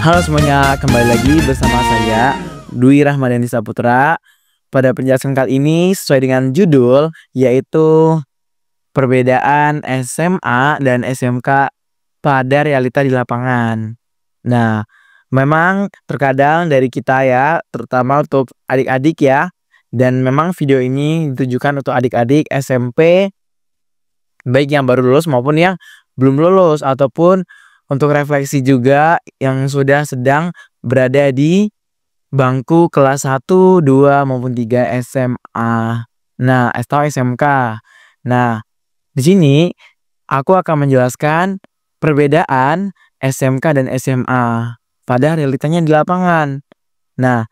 Halo semuanya, kembali lagi bersama saya Dwi Rahmadani Saputra. Pada penjelasan kali ini sesuai dengan judul, yaitu perbedaan SMA dan SMK pada realita di lapangan. Nah, memang terkadang dari kita ya, terutama untuk adik-adik ya, dan memang video ini ditujukan untuk adik-adik SMP, baik yang baru lulus maupun yang belum lulus, ataupun untuk refleksi juga yang sudah sedang berada di bangku kelas 1, 2 maupun 3 SMA. Nah, atau SMK. Nah, di sini aku akan menjelaskan perbedaan SMK dan SMA pada realitanya di lapangan. Nah,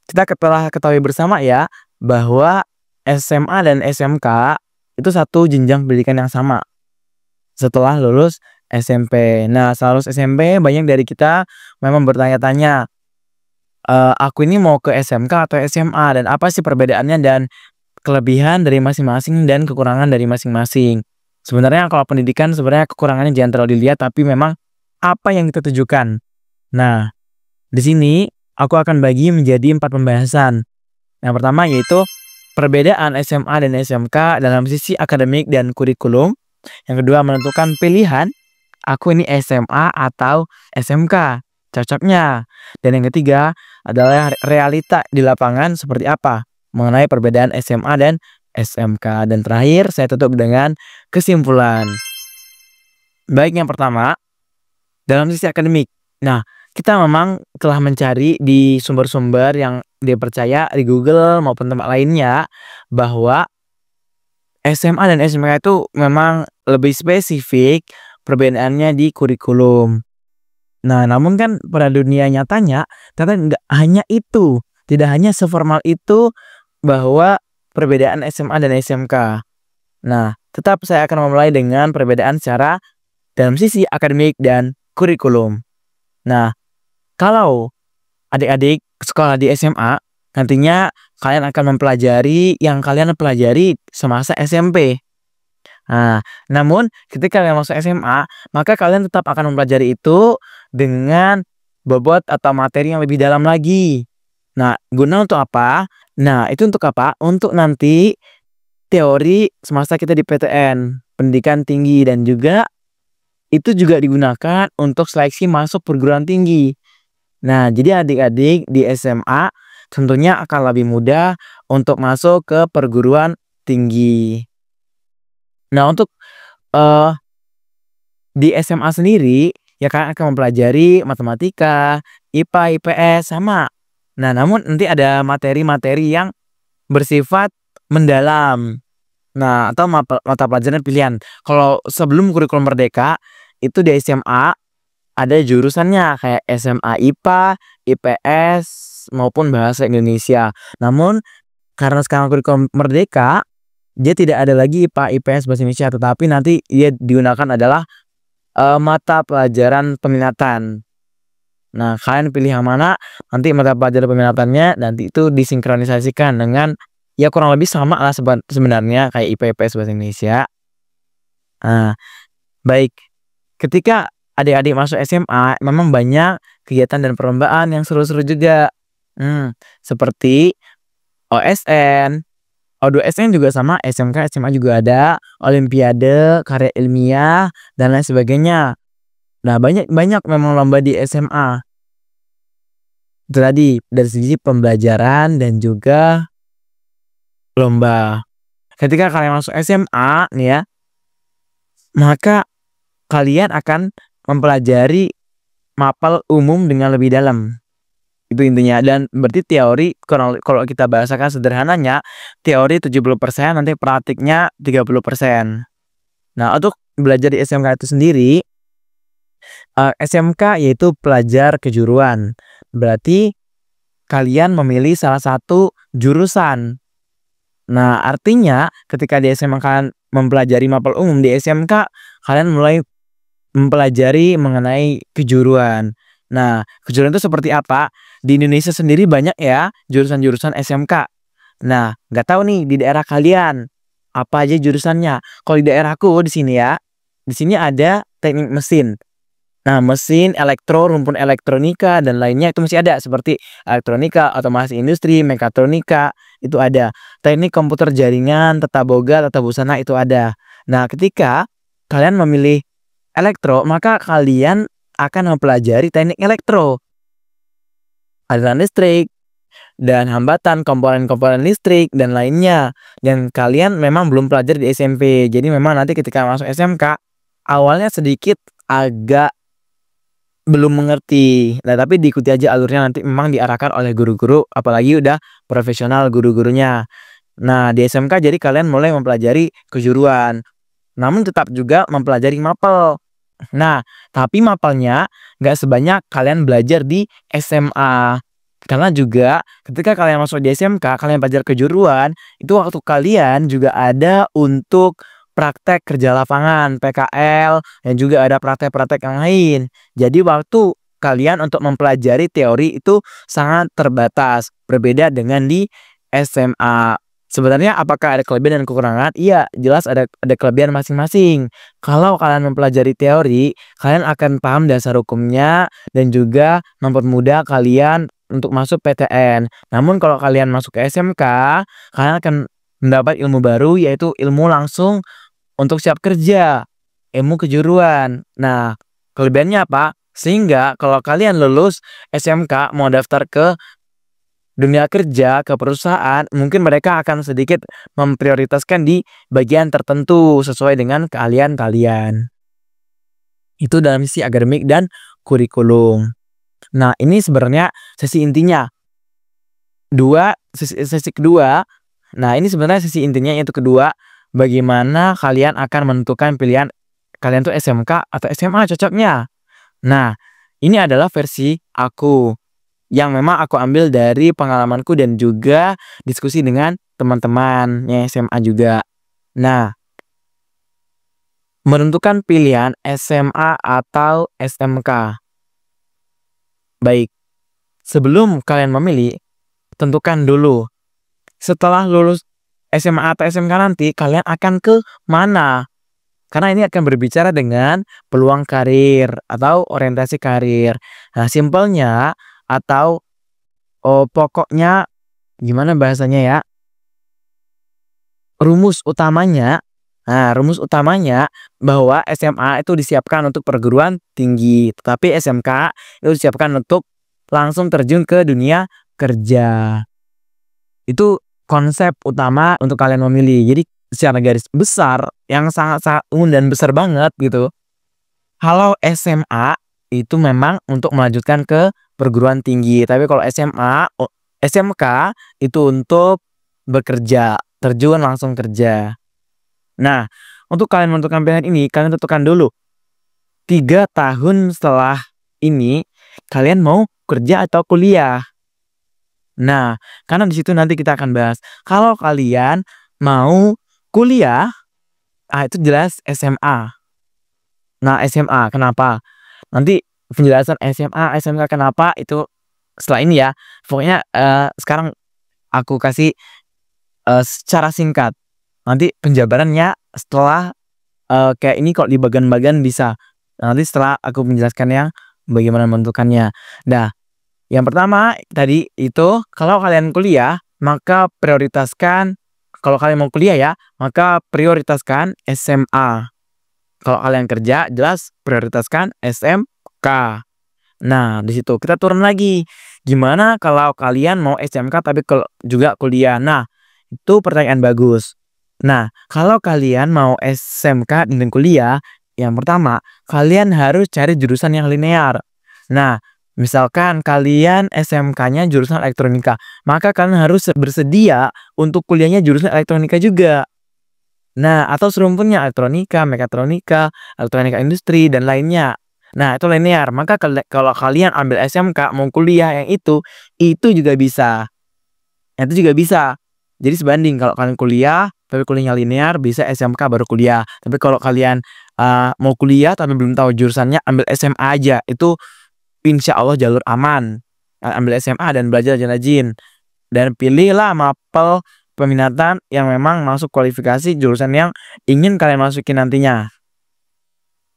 kita telah ketahui bersama ya bahwa SMA dan SMK itu satu jenjang pendidikan yang sama setelah lulus SMP. Nah, setelah lulus SMP banyak dari kita memang bertanya-tanya, aku ini mau ke SMK atau SMA, dan apa sih perbedaannya dan kelebihan dari masing-masing dan kekurangan dari masing-masing. Sebenarnya kalau pendidikan sebenarnya kekurangannya jangan terlalu dilihat, tapi memang apa yang kita tujukan. Nah, di sini aku akan bagi menjadi 4 pembahasan. Yang pertama yaitu perbedaan SMA dan SMK dalam sisi akademik dan kurikulum. Yang kedua, menentukan pilihan, aku ini SMA atau SMK, cocoknya. Dan yang ketiga adalah realita di lapangan seperti apa mengenai perbedaan SMA dan SMK. Dan terakhir saya tutup dengan kesimpulan. Baik, yang pertama dalam sisi akademik. Nah, kita memang telah mencari di sumber-sumber yang dipercaya di Google maupun tempat lainnya bahwa SMA dan SMK itu memang lebih spesifik perbedaannya di kurikulum. Nah, namun kan pada dunia nyatanya ternyata nggak hanya itu, tidak hanya seformal itu bahwa perbedaan SMA dan SMK. Nah, tetap saya akan memulai dengan perbedaan secara dalam sisi akademik dan kurikulum. Nah, kalau adik-adik sekolah di SMA, nantinya kalian akan mempelajari yang kalian pelajari semasa SMP. Nah, namun ketika kalian masuk SMA, maka kalian tetap akan mempelajari itu dengan bobot atau materi yang lebih dalam lagi. Nah, guna untuk apa? Nah, itu untuk apa? Untuk nanti teori semasa kita di PTN, pendidikan tinggi, dan juga itu juga digunakan untuk seleksi masuk perguruan tinggi. Nah, jadi adik-adik di SMA tentunya akan lebih mudah untuk masuk ke perguruan tinggi. Nah, untuk di SMA sendiri ya kalian akan mempelajari matematika, IPA, IPS sama. Nah, namun nanti ada materi-materi yang bersifat mendalam. Nah, atau mata pelajaran pilihan. Kalau sebelum kurikulum merdeka itu di SMA ada jurusannya kayak SMA IPA, IPS maupun bahasa Indonesia. Namun karena sekarang kurikulum merdeka, dia tidak ada lagi IPA, IPS, bahasa Indonesia, tetapi nanti dia digunakan adalah mata pelajaran peminatan. Nah, kalian pilih yang mana, nanti mata pelajaran peminatannya nanti itu disinkronisasikan dengan ya kurang lebih sama lah sebenarnya kayak IPA, IPS, bahasa Indonesia. Nah, baik. Ketika adik-adik masuk SMA, memang banyak kegiatan dan perlombaan yang seru-seru juga. Seperti OSN, O2SN juga sama, SMK, SMA juga ada, olimpiade, karya ilmiah, dan lain sebagainya. Nah, banyak memang lomba di SMA. Itu tadi dari sisi pembelajaran dan juga lomba. Ketika kalian masuk SMA nih ya, maka kalian akan mempelajari mapel umum dengan lebih dalam. Itu intinya. Dan berarti teori kalau kita bahasakan sederhananya, teori 70%, nanti praktiknya 30%. Nah, untuk belajar di SMK itu sendiri, SMK yaitu pelajar kejuruan. Berarti kalian memilih salah satu jurusan. Nah, artinya ketika di SMA kalian mempelajari mapel umum, di SMK kalian mulai mempelajari mengenai kejuruan. Nah, kejuruan itu seperti apa? Di Indonesia sendiri banyak ya jurusan-jurusan SMK. Nah, nggak tahu nih di daerah kalian apa aja jurusannya. Kalau di daerahku di sini ya, di sini ada teknik mesin. Nah, mesin, elektro, rumpun elektronika, dan lainnya itu masih ada seperti elektronika, otomasi industri, mekatronika, itu ada. Teknik komputer jaringan, tata boga, tata busana itu ada. Nah, ketika kalian memilih elektro, maka kalian akan mempelajari teknik elektro, aliran listrik, dan hambatan komponen-komponen listrik dan lainnya. Dan kalian memang belum pelajari di SMP. Jadi memang nanti ketika masuk SMK, awalnya sedikit agak belum mengerti. Nah, tapi diikuti aja alurnya, nanti memang diarahkan oleh guru-guru, apalagi udah profesional guru-gurunya. Nah, di SMK jadi kalian mulai mempelajari kejuruan, namun tetap juga mempelajari mapel. Nah, tapi mapelnya nggak sebanyak kalian belajar di SMA. Karena juga ketika kalian masuk di SMK, kalian belajar kejuruan, itu waktu kalian juga ada untuk praktek kerja lapangan, PKL, dan juga ada praktek-praktek yang lain. Jadi waktu kalian untuk mempelajari teori itu sangat terbatas, berbeda dengan di SMA. Sebenarnya apakah ada kelebihan dan kekurangan? Iya, jelas ada kelebihan masing-masing. Kalau kalian mempelajari teori, kalian akan paham dasar hukumnya dan juga mempermudah kalian untuk masuk PTN. Namun kalau kalian masuk ke SMK, kalian akan mendapat ilmu baru, yaitu ilmu langsung untuk siap kerja, ilmu kejuruan. Nah, kelebihannya apa? Sehingga kalau kalian lulus SMK mau daftar ke dunia kerja, ke perusahaan, mungkin mereka akan sedikit memprioritaskan di bagian tertentu sesuai dengan keahlian kalian. Itu dalam sisi akademik dan kurikulum. Nah, ini sebenarnya sesi intinya. Sesi kedua. Nah, ini sebenarnya sesi intinya, yaitu kedua, bagaimana kalian akan menentukan pilihan kalian tuh SMK atau SMA cocoknya. Nah, ini adalah versi aku yang memang aku ambil dari pengalamanku dan juga diskusi dengan teman-temannya SMA juga. Nah, menentukan pilihan SMA atau SMK. Baik, sebelum kalian memilih, tentukan dulu. Setelah lulus SMA atau SMK nanti, kalian akan ke mana? Karena ini akan berbicara dengan peluang karir atau orientasi karir. Nah, simpelnya atau pokoknya gimana bahasanya ya? Rumus utamanya bahwa SMA itu disiapkan untuk perguruan tinggi, tetapi SMK itu disiapkan untuk langsung terjun ke dunia kerja. Itu konsep utama untuk kalian memilih. Jadi secara garis besar yang sangat-sangat umum dan besar banget gitu. Kalau SMA itu memang untuk melanjutkan ke perguruan tinggi, tapi kalau SMK itu untuk bekerja, terjun langsung kerja. Nah, untuk kalian menentukan pilihan ini, kalian tentukan dulu 3 tahun setelah ini kalian mau kerja atau kuliah. Nah, karena di situ nanti kita akan bahas. Kalau kalian mau kuliah, itu jelas SMA. Nah, SMA kenapa? Nanti penjelasan SMA, SMK kenapa itu setelah ini ya. Pokoknya sekarang aku kasih secara singkat. Nanti penjabarannya setelah kayak ini kok di bagian-bagian bisa. Nanti setelah aku menjelaskannya bagaimana menentukannya. Nah, yang pertama tadi itu kalau kalian kuliah, maka kalau kalian mau kuliah ya, maka prioritaskan SMA. Kalau kalian kerja, jelas prioritaskan SMK. Nah, di situ kita turun lagi. Gimana kalau kalian mau SMK tapi juga kuliah? Nah, itu pertanyaan bagus. Nah, kalau kalian mau SMK dan kuliah, yang pertama, kalian harus cari jurusan yang linear. Nah, misalkan kalian SMK-nya jurusan elektronika, maka kalian harus bersedia untuk kuliahnya jurusan elektronika juga. Nah, atau serumpunnya elektronika, mekatronika, elektronika industri, dan lainnya. Nah, itu linear. Maka kalau kalian ambil SMK mau kuliah yang itu juga bisa. Itu juga bisa. Jadi sebanding, kalau kalian kuliah tapi kuliahnya linear, bisa SMK baru kuliah. Tapi kalau kalian mau kuliah tapi belum tahu jurusannya, ambil SMA aja. Itu insya Allah jalur aman. Ambil SMA dan belajar rajin-rajin. Dan pilihlah mapel peminatan yang memang masuk kualifikasi jurusan yang ingin kalian masukin nantinya.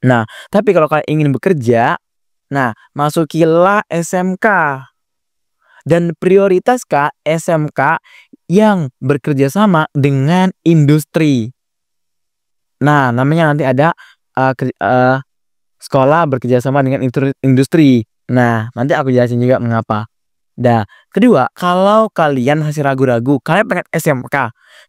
Nah, tapi kalau kalian ingin bekerja, nah masukilah SMK dan prioritaskan SMK yang bekerja sama dengan industri. Nah, namanya nanti ada, sekolah bekerja sama dengan industri. Nah, nanti aku jelasin juga mengapa. Nah, kedua, kalau kalian masih ragu-ragu, kalian pengen SMK,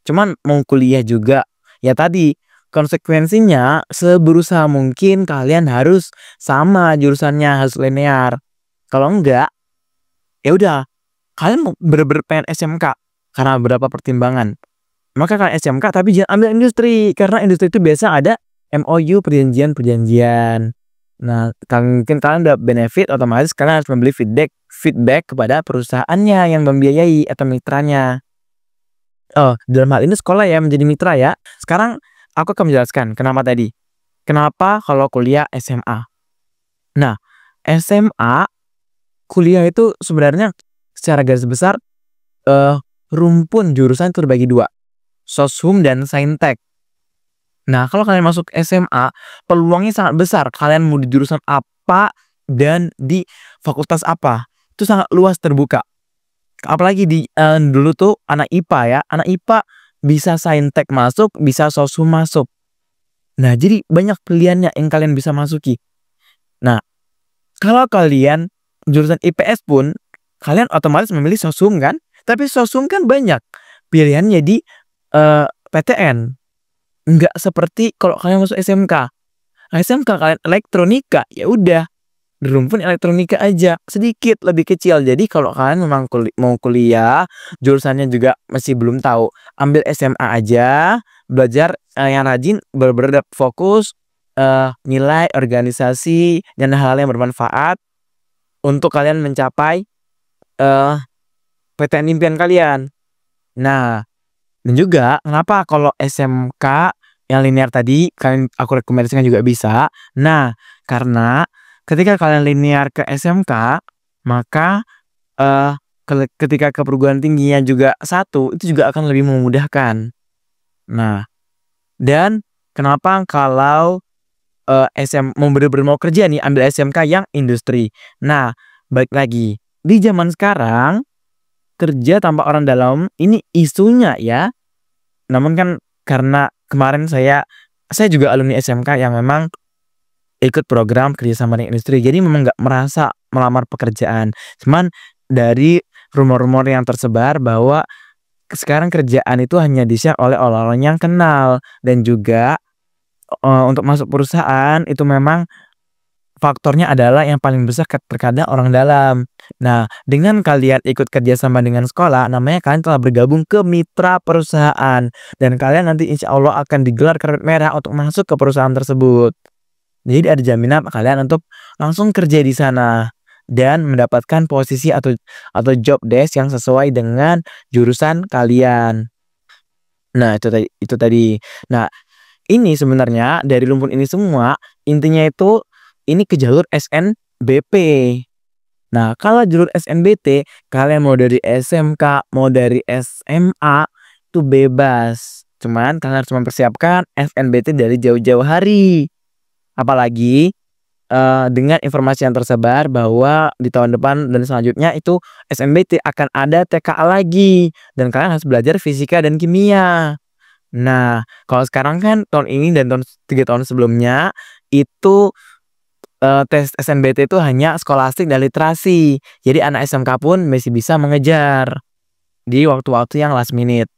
cuman mau kuliah juga, ya tadi konsekuensinya seberusaha mungkin kalian harus sama jurusannya, harus linear. Kalau enggak, ya udah kalian mau bener-bener pengen SMK karena beberapa pertimbangan. Maka kalian SMK tapi jangan ambil industri, karena industri itu biasa ada MOU, perjanjian-perjanjian. Nah, mungkin kalian udah benefit, otomatis kalian harus membeli feedback kepada perusahaannya yang membiayai atau mitranya. Oh, dalam hal ini sekolah ya menjadi mitra ya. Sekarang aku akan menjelaskan kenapa tadi. Kenapa kalau kuliah SMA. Nah, SMA kuliah itu sebenarnya secara garis besar rumpun jurusan itu terbagi dua, Soshum dan Saintek. Nah, kalau kalian masuk SMA, peluangnya sangat besar. Kalian mau di jurusan apa dan di fakultas apa, itu sangat luas terbuka. Apalagi di dulu tuh anak IPA ya, anak IPA bisa Saintek masuk, bisa Soshum masuk. Nah, jadi banyak pilihannya yang kalian bisa masuki. Nah, kalau kalian jurusan IPS pun, kalian otomatis memilih Soshum kan? Tapi Soshum kan banyak pilihannya di PTN. Enggak seperti kalau kalian masuk SMK. SMK kalian elektronika, ya udah rumpun elektronika aja, sedikit lebih kecil. Jadi kalau kalian memang mau kuliah, jurusannya juga masih belum tahu, ambil SMA aja, belajar yang rajin, bener-bener fokus nilai, organisasi, dan hal-hal yang bermanfaat untuk kalian mencapai PTN impian kalian. Nah, dan juga kenapa kalau SMK yang linear tadi kalian aku rekomendasikan juga bisa. Nah, karena ketika kalian linear ke SMK, maka ketika ke perguruan tingginya juga satu, itu juga akan lebih memudahkan. Nah, dan kenapa kalau mau bener-bener mau kerja nih ambil SMK yang industri. Nah, balik lagi, di zaman sekarang kerja tanpa orang dalam ini isunya ya. Namun kan karena kemarin saya juga alumni SMK yang memang ikut program kerjasama dengan industri, jadi memang nggak merasa melamar pekerjaan. Cuman dari rumor-rumor yang tersebar bahwa sekarang kerjaan itu hanya di-share oleh orang-orang yang kenal, dan juga untuk masuk perusahaan itu memang faktornya adalah yang paling besar terkadang orang dalam. Nah, dengan kalian ikut kerjasama dengan sekolah, namanya kalian telah bergabung ke mitra perusahaan, dan kalian nanti insya Allah akan digelar karpet merah untuk masuk ke perusahaan tersebut. Jadi ada jaminan kalian untuk langsung kerja di sana dan mendapatkan posisi atau job desk yang sesuai dengan jurusan kalian. Nah, itu tadi. Nah, ini sebenarnya dari rumpun ini semua intinya itu ini ke jalur SNBP. Nah, kalau jalur SNBT kalian mau dari SMK, mau dari SMA itu bebas. Cuman kalian harus mempersiapkan SNBT dari jauh-jauh hari. Apalagi dengan informasi yang tersebar bahwa di tahun depan dan selanjutnya itu SNBT akan ada TKA lagi dan kalian harus belajar fisika dan kimia. Nah, kalau sekarang kan tahun ini dan 3 tahun sebelumnya itu tes SNBT itu hanya skolastik dan literasi. Jadi anak SMK pun masih bisa mengejar di waktu-waktu yang last minute.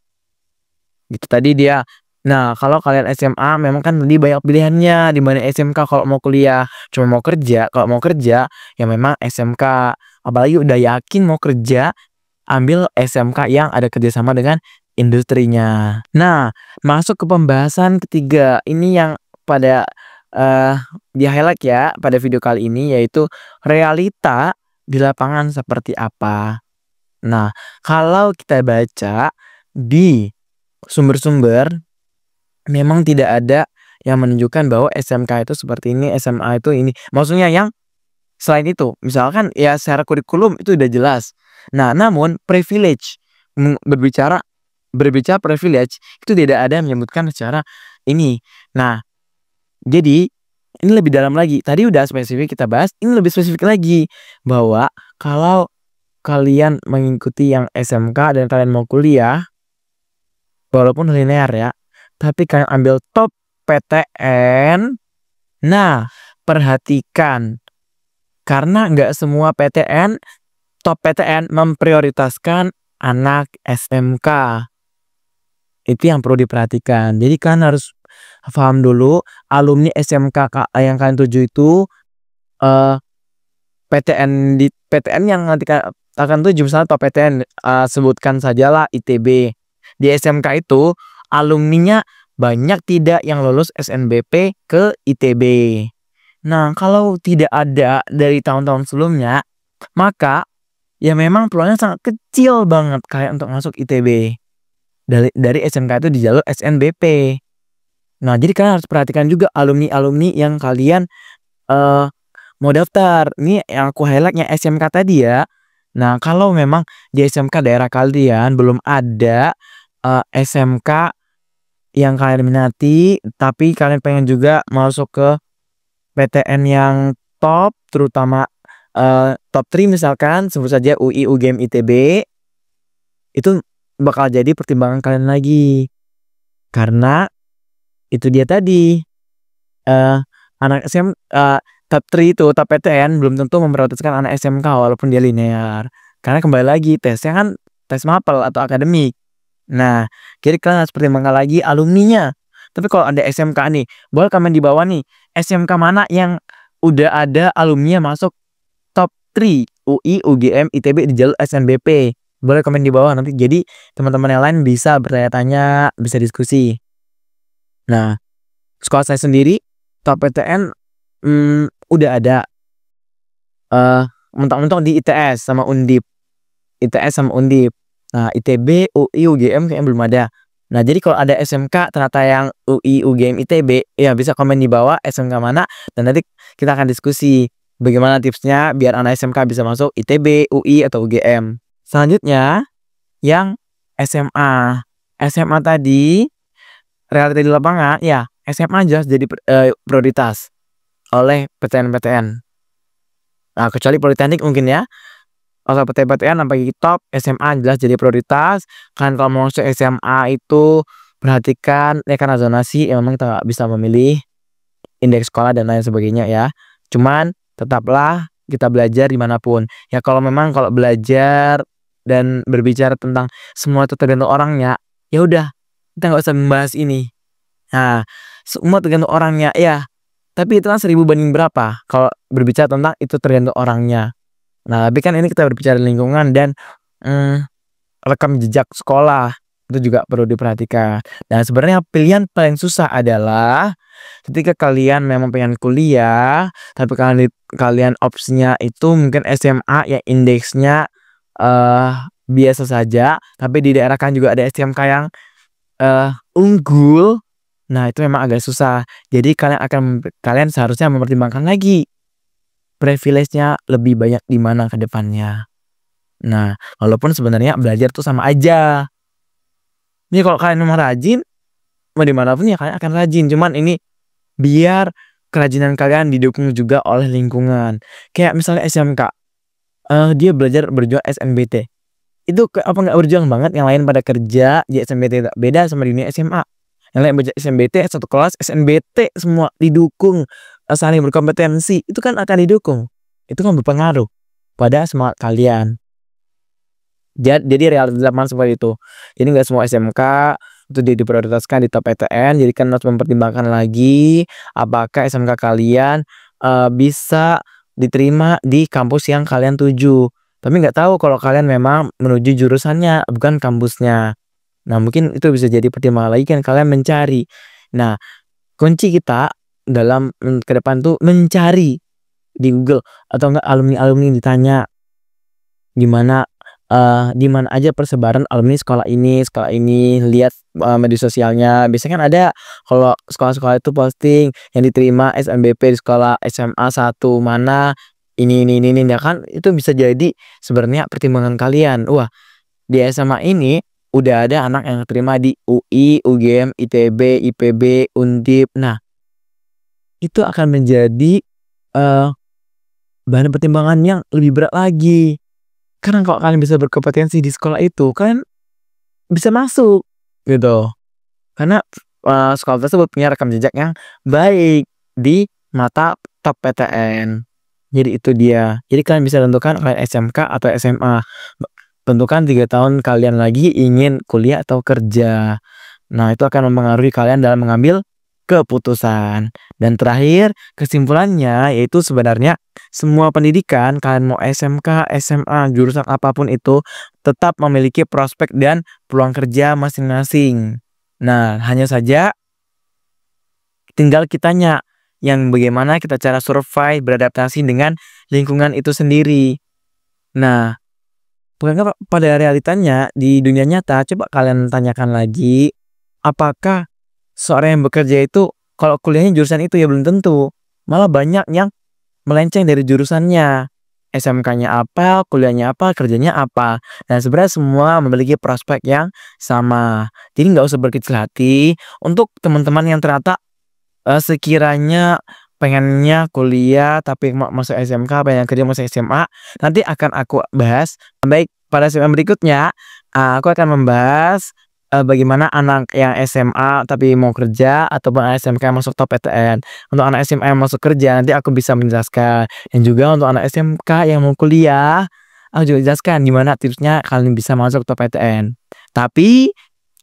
Gitu tadi dia. Nah, kalau kalian SMA memang kan lebih banyak pilihannya dibanding SMK kalau mau kuliah. Cuma mau kerja, kalau mau kerja ya memang SMK. Apalagi udah yakin mau kerja, ambil SMK yang ada kerjasama dengan industrinya. Nah, masuk ke pembahasan ketiga. Ini yang pada di highlight ya pada video kali ini, yaitu realita di lapangan seperti apa. Nah, kalau kita baca di sumber-sumber memang tidak ada yang menunjukkan bahwa SMK itu seperti ini, SMA itu ini. Maksudnya yang selain itu, misalkan ya secara kurikulum itu udah jelas. Nah, namun privilege, berbicara privilege itu tidak ada yang menyebutkan secara ini. Nah, jadi Ini lebih dalam lagi. Tadi udah spesifik kita bahas, ini lebih spesifik lagi. Bahwa kalau kalian mengikuti yang SMK dan kalian mau kuliah, walaupun linear ya, tapi kalian ambil top PTN. Nah, perhatikan. Karena nggak semua PTN, top PTN memprioritaskan anak SMK. Itu yang perlu diperhatikan. Jadi kan harus paham dulu alumni SMK yang kalian tuju itu PTN di PTN yang nanti akan tuju, misalnya top PTN, sebutkan sajalah ITB. Di SMK itu alumninya banyak tidak yang lulus SNBP ke ITB. Nah, kalau tidak ada dari tahun-tahun sebelumnya, maka ya memang peluangnya sangat kecil banget kayak untuk masuk ITB. Dari SMK itu di jalur SNBP. Nah, jadi kalian harus perhatikan juga alumni-alumni yang kalian mau daftar. Ini yang aku highlightnya SMK tadi ya. Nah, kalau memang di SMK daerah kalian belum ada SMK yang kalian minati, tapi kalian pengen juga masuk ke PTN yang top, terutama top 3 misalkan, sebut saja UI, UGM, ITB, itu bakal jadi pertimbangan kalian lagi. Karena itu dia tadi, anak top 3 itu, top PTN belum tentu memprioritaskan anak SMK walaupun dia linear. Karena kembali lagi tesnya kan tes mapel atau akademik. Nah, jadi kalian harus pertimbangkan lagi alumninya. Tapi kalau ada SMK nih, boleh komen di bawah nih, SMK mana yang udah ada alumninya masuk top 3 UI, UGM, ITB di jalur SNBP. Boleh komen di bawah nanti, jadi teman-teman yang lain bisa bertanya-tanya, bisa diskusi. Nah, sekolah saya sendiri top PTN udah ada mentok-mentok di ITS sama Undip. ITS sama Undip. Nah, ITB, UI, UGM kayaknya belum ada. Nah, jadi kalau ada SMK ternyata yang UI, UGM, ITB, ya bisa komen di bawah SMK mana, dan nanti kita akan diskusi bagaimana tipsnya biar anak SMK bisa masuk ITB, UI, atau UGM. Selanjutnya, yang SMA. SMA tadi, realita di lapangan, ya SMA jelas jadi prioritas oleh PTN-PTN. Nah, kecuali Politeknik mungkin ya. Kalau PTN sampai top, SMA jelas jadi prioritas. Kan kalau mau masuk SMA itu perhatikan ya, karena zonasi ya memang kita nggak bisa memilih indeks sekolah dan lain sebagainya ya. Cuman tetaplah kita belajar dimanapun. Ya kalau memang kalau belajar dan berbicara tentang semua itu tergantung orangnya, ya udah kita nggak usah membahas ini. Nah, semua tergantung orangnya ya. Tapi itu kan 1000 banding berapa kalau berbicara tentang itu tergantung orangnya. Nah, tapi kan ini kita berbicara lingkungan dan rekam jejak sekolah itu juga perlu diperhatikan. Dan sebenarnya pilihan paling susah adalah ketika kalian memang pengen kuliah, tapi kalian opsinya itu mungkin SMA yang indeksnya biasa saja, tapi di daerah kan juga ada SMK yang unggul. Nah, itu memang agak susah. Jadi kalian seharusnya mempertimbangkan lagi privilege-nya lebih banyak di mana ke depannya. Nah, walaupun sebenarnya belajar tuh sama aja. Ini kalau kalian memang rajin, mau dimanapun ya kalian akan rajin. Cuman ini biar kerajinan kalian didukung juga oleh lingkungan. Kayak misalnya SMK, dia belajar berjuang SNBT. Itu apa nggak berjuang banget? Yang lain pada kerja, di SNBT beda sama di dunia SMA. Yang lain belajar SNBT, satu kelas SNBT semua didukung, saling berkompetensi, itu kan akan didukung. Itu kan berpengaruh pada semangat kalian. Jadi realita zaman seperti itu. Jadi nggak semua SMK itu diprioritaskan di top PTN. Jadi kan harus mempertimbangkan lagi apakah SMK kalian bisa diterima di kampus yang kalian tuju. Tapi nggak tahu kalau kalian memang menuju jurusannya bukan kampusnya. Nah, mungkin itu bisa jadi pertimbangan lagi kan kalian mencari. Nah, kunci kita dalam ke depan tuh mencari di Google atau enggak alumni-alumni ditanya gimana di mana aja persebaran alumni sekolah ini, lihat media sosialnya. Biasanya kan ada kalau sekolah-sekolah itu posting yang diterima SNBP di sekolah SMA 1 mana, ini ya kan, itu bisa jadi sebenarnya pertimbangan kalian. Wah, di SMA ini udah ada anak yang terima di UI, UGM, ITB, IPB, Undip. Nah, itu akan menjadi, eee, bahan pertimbangan yang lebih berat lagi. Karena kalau kalian bisa berkompetensi di sekolah itu, kan bisa masuk, gitu. Karena, sekolah tersebut punya rekam jejak yang baik di mata top PTN. Jadi itu dia. Jadi kalian bisa tentukan kalian SMK atau SMA. Tentukan 3 tahun kalian lagi ingin kuliah atau kerja. Nah, itu akan mempengaruhi kalian dalam mengambil keputusan. Dan terakhir, kesimpulannya yaitu sebenarnya semua pendidikan, kalian mau SMK, SMA, jurusan apapun itu, tetap memiliki prospek dan peluang kerja masing-masing. Nah, hanya saja tinggal kitanya yang bagaimana kita cara survive, beradaptasi dengan lingkungan itu sendiri. Nah, karena pada realitanya di dunia nyata, coba kalian tanyakan lagi, apakah seorang yang bekerja itu kalau kuliahnya jurusan itu, ya belum tentu. Malah banyak yang melenceng dari jurusannya. SMK-nya apa, kuliahnya apa, kerjanya apa. Dan sebenarnya semua memiliki prospek yang sama. Jadi nggak usah berkecil hati untuk teman-teman yang ternyata sekiranya pengennya kuliah tapi masuk SMK, pengen kerja masuk SMA, nanti akan aku bahas. Baik, pada segmen berikutnya, aku akan membahas, bagaimana anak yang SMA tapi mau kerja ataupun anak SMK yang masuk top PTN. Untuk anak SMA yang masuk kerja nanti aku bisa menjelaskan, dan juga untuk anak SMK yang mau kuliah, aku juga jelaskan gimana tipsnya kalian bisa masuk top PTN. Tapi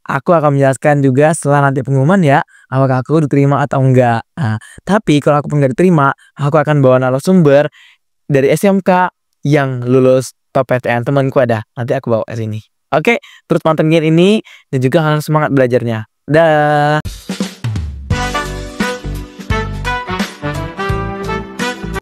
aku akan menjelaskan juga setelah nanti pengumuman ya, apakah aku diterima atau enggak. Nah, tapi kalau aku pun nggak diterima, aku akan bawa narasumber dari SMK yang lulus top PTN, temanku ada, nanti aku bawa ke sini. Oke, terus pantengin ini dan juga harus semangat belajarnya. Dah.